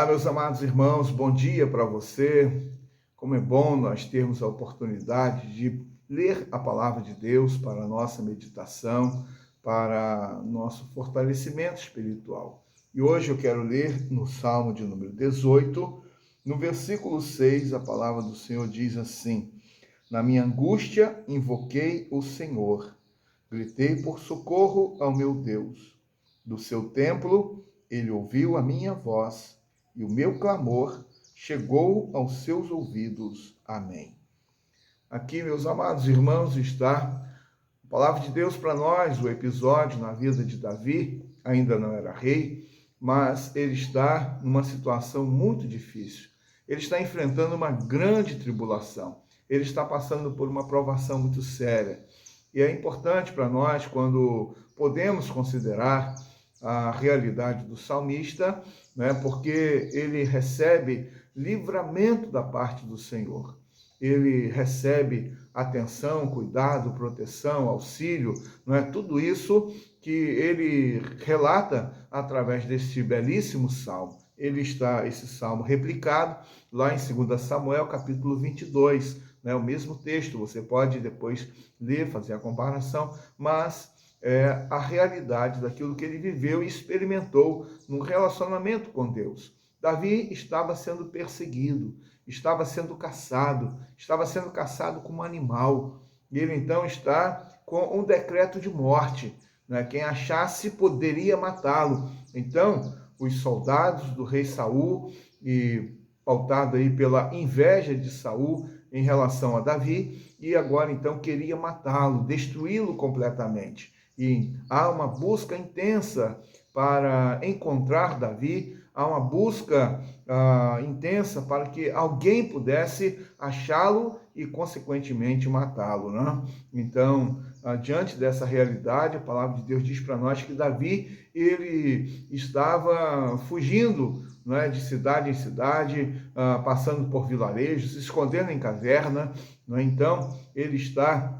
Olá, meus amados irmãos, bom dia para você. Como é bom nós termos a oportunidade de ler a palavra de Deus para a nossa meditação, para nosso fortalecimento espiritual. E hoje eu quero ler no Salmo de número 18, no versículo 6, a palavra do Senhor diz assim: Na minha angústia invoquei o Senhor, gritei por socorro ao meu Deus. Do seu templo ele ouviu a minha voz, e o meu clamor chegou aos seus ouvidos. Amém. Aqui, meus amados irmãos, está a palavra de Deus para nós, o episódio na vida de Davi. Ainda não era rei, mas ele está numa situação muito difícil. Ele está enfrentando uma grande tribulação. Ele está passando por uma provação muito séria. E é importante para nós, quando podemos considerar a realidade do salmista, né, porque ele recebe livramento da parte do Senhor. Ele recebe atenção, cuidado, proteção, auxílio, não é? Tudo isso que ele relata através deste belíssimo salmo. Esse salmo replicado lá em 2 Samuel, capítulo 22, né? O mesmo texto, você pode depois ler, fazer a comparação, mas é a realidade daquilo que ele viveu e experimentou no relacionamento com Deus. Davi estava sendo perseguido, estava sendo caçado como um animal. E ele então está com um decreto de morte, né? Quem achasse poderia matá-lo. Então, os soldados do rei Saul, e pautado aí pela inveja de Saul em relação a Davi, e agora então queria matá-lo, destruí-lo completamente. E há uma busca intensa para encontrar Davi, há uma busca intensa para que alguém pudesse achá-lo e, consequentemente, matá-lo, né? Então, diante dessa realidade, a palavra de Deus diz para nós que Davi, ele estava fugindo, né, de cidade em cidade, passando por vilarejos, se escondendo em caverna, né? Então, ele está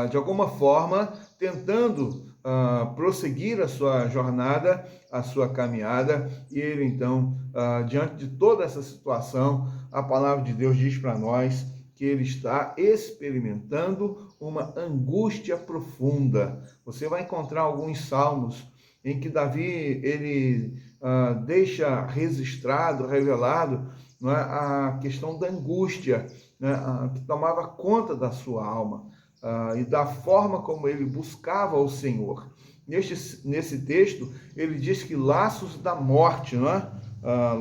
de alguma forma, tentando prosseguir a sua jornada, a sua caminhada, e ele então, diante de toda essa situação, a palavra de Deus diz para nós que ele está experimentando uma angústia profunda. Você vai encontrar alguns salmos em que Davi, ele deixa registrado, revelado, não é, a questão da angústia, né, que tomava conta da sua alma. E da forma como ele buscava o Senhor. Nesse texto, ele diz que laços da morte, né?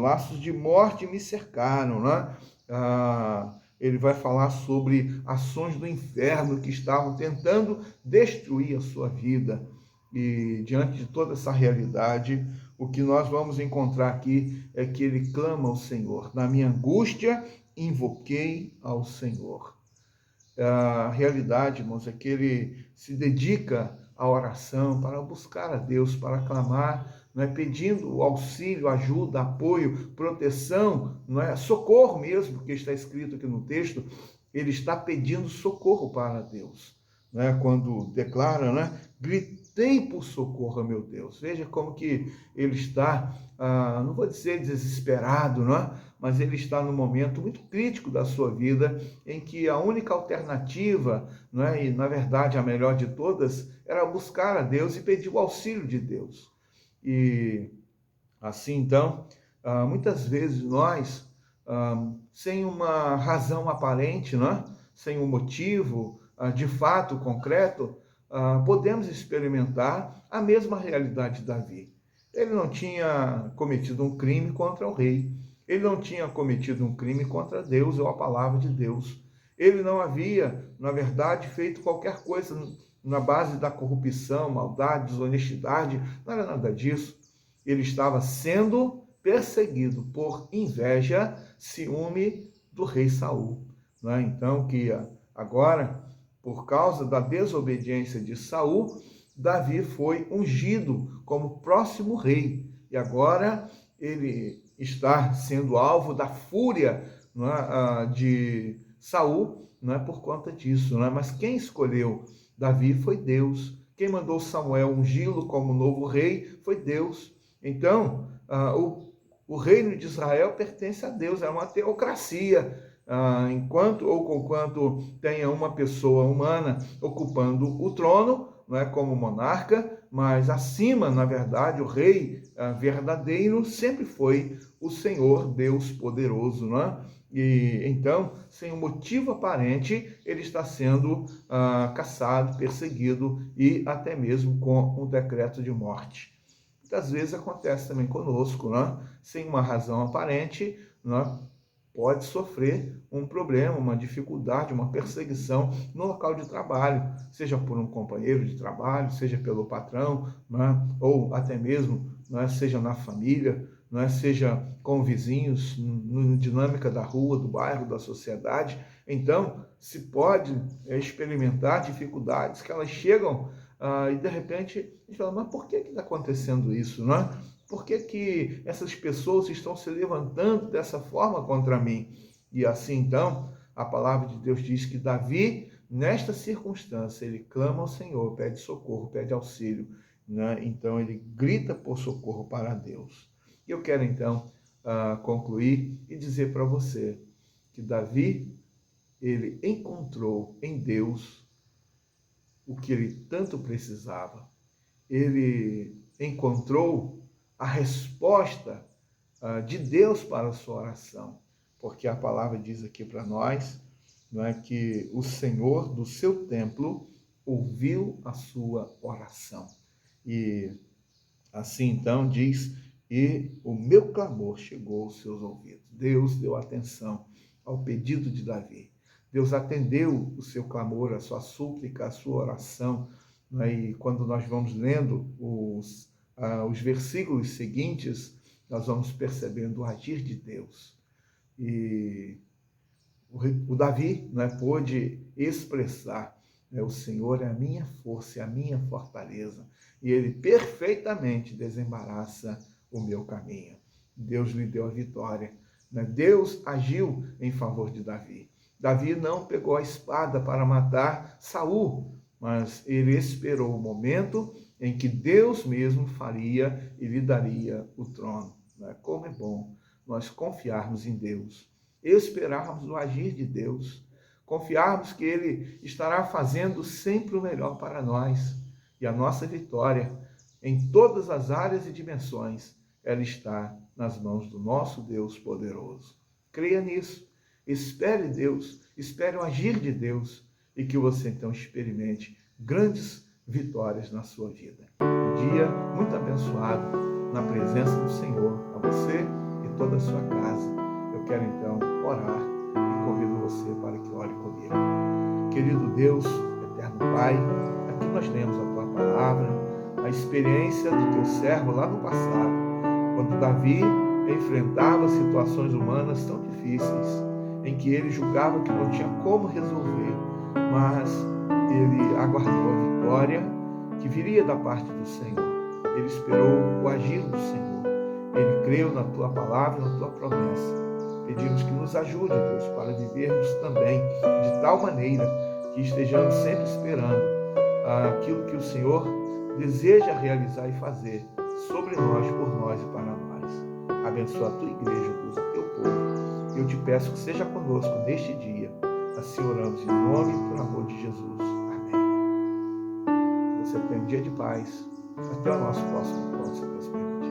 Laços de morte me cercaram. Né? Ele vai falar sobre ações do inferno que estavam tentando destruir a sua vida. E diante de toda essa realidade, o que nós vamos encontrar aqui é que ele clama ao Senhor. Na minha angústia, invoquei ao Senhor. A realidade, irmãos, é que ele se dedica à oração para buscar a Deus, para clamar, não é, pedindo auxílio, ajuda, apoio, proteção, não é, socorro mesmo, porque está escrito aqui no texto, ele está pedindo socorro para Deus, não é, quando declara, né, gritei por socorro, meu Deus. Veja como que ele está, não vou dizer desesperado, não é? Mas ele está num momento muito crítico da sua vida, em que a única alternativa, não é, e na verdade a melhor de todas, era buscar a Deus e pedir o auxílio de Deus. E assim então, muitas vezes nós, sem uma razão aparente, não é? Sem um motivo de fato concreto, podemos experimentar a mesma realidade de Davi. Ele não tinha cometido um crime contra o rei. Ele não tinha cometido um crime contra Deus ou a palavra de Deus. Ele não havia, na verdade, feito qualquer coisa na base da corrupção, maldade, desonestidade. Não era nada disso. Ele estava sendo perseguido por inveja, ciúme do rei Saul. Não é? Então, que agora, por causa da desobediência de Saul, Davi foi ungido como próximo rei. E agora ele está sendo alvo da fúria, não é, de Saul, não é, por conta disso. Não é? Mas quem escolheu Davi foi Deus. Quem mandou Samuel ungí-lo como novo rei foi Deus. Então, o O reino de Israel pertence a Deus, é uma teocracia. Enquanto ou conquanto tenha uma pessoa humana ocupando o trono, não é, como monarca, mas acima, na verdade, o rei verdadeiro sempre foi o Senhor Deus poderoso, não é? E então, sem um motivo aparente, ele está sendo caçado, perseguido e até mesmo com um decreto de morte. Muitas vezes acontece também conosco, né? Sem uma razão aparente, né? Pode sofrer um problema, uma dificuldade, uma perseguição no local de trabalho, seja por um companheiro de trabalho, seja pelo patrão, né? Ou até mesmo, né? Seja na família, né? Seja com vizinhos, na dinâmica da rua, do bairro, da sociedade. Então, se pode experimentar dificuldades que elas chegam e de repente a gente fala, mas por que está acontecendo isso, não é? Por que essas pessoas estão se levantando dessa forma contra mim? E assim, então, a palavra de Deus diz que Davi, nesta circunstância, ele clama ao Senhor, pede socorro, pede auxílio, né? Então, ele grita por socorro para Deus. E eu quero, então, concluir e dizer para você que Davi, ele encontrou em Deus o que ele tanto precisava. Ele encontrou a resposta de Deus para a sua oração, porque a palavra diz aqui para nós, não é, que o Senhor do seu templo ouviu a sua oração. E assim então diz, e o meu clamor chegou aos seus ouvidos. Deus deu atenção ao pedido de Davi. Deus atendeu o seu clamor, a sua súplica, a sua oração. E quando nós vamos lendo os versículos seguintes, nós vamos percebendo o agir de Deus. E o Davi, né, pôde expressar, o Senhor é a minha força, é a minha fortaleza, e ele perfeitamente desembaraça o meu caminho. Deus lhe deu a vitória, né? Deus agiu em favor de Davi. Davi não pegou a espada para matar Saul, mas ele esperou o momento em que Deus mesmo faria e lhe daria o trono. Como é bom nós confiarmos em Deus, esperarmos o agir de Deus, confiarmos que Ele estará fazendo sempre o melhor para nós. E a nossa vitória, em todas as áreas e dimensões, ela está nas mãos do nosso Deus poderoso. Creia nisso, espere Deus, espere o agir de Deus e que você então experimente grandes vitórias na sua vida. Um dia muito abençoado na presença do Senhor, a você e toda a sua casa. Eu quero então orar e convido você para que ore comigo. Querido Deus, eterno Pai, aqui nós lemos a Tua palavra, a experiência do Teu servo lá no passado, quando Davi enfrentava situações humanas tão difíceis, em que ele julgava que não tinha como resolver, mas ele aguardou a vitória que viria da parte do Senhor. Ele esperou o agir do Senhor. Ele creu na Tua palavra, na Tua promessa. Pedimos que nos ajude, Deus, para vivermos também de tal maneira que estejamos sempre esperando aquilo que o Senhor deseja realizar e fazer sobre nós, por nós e para nós. Abençoa a Tua igreja, Deus, o Teu povo. Eu te peço que seja conosco neste dia. Assim oramos em nome e por amor de Jesus. Amém. Que você tenha um dia de paz. Até o nosso próximo encontro, se Deus permitir.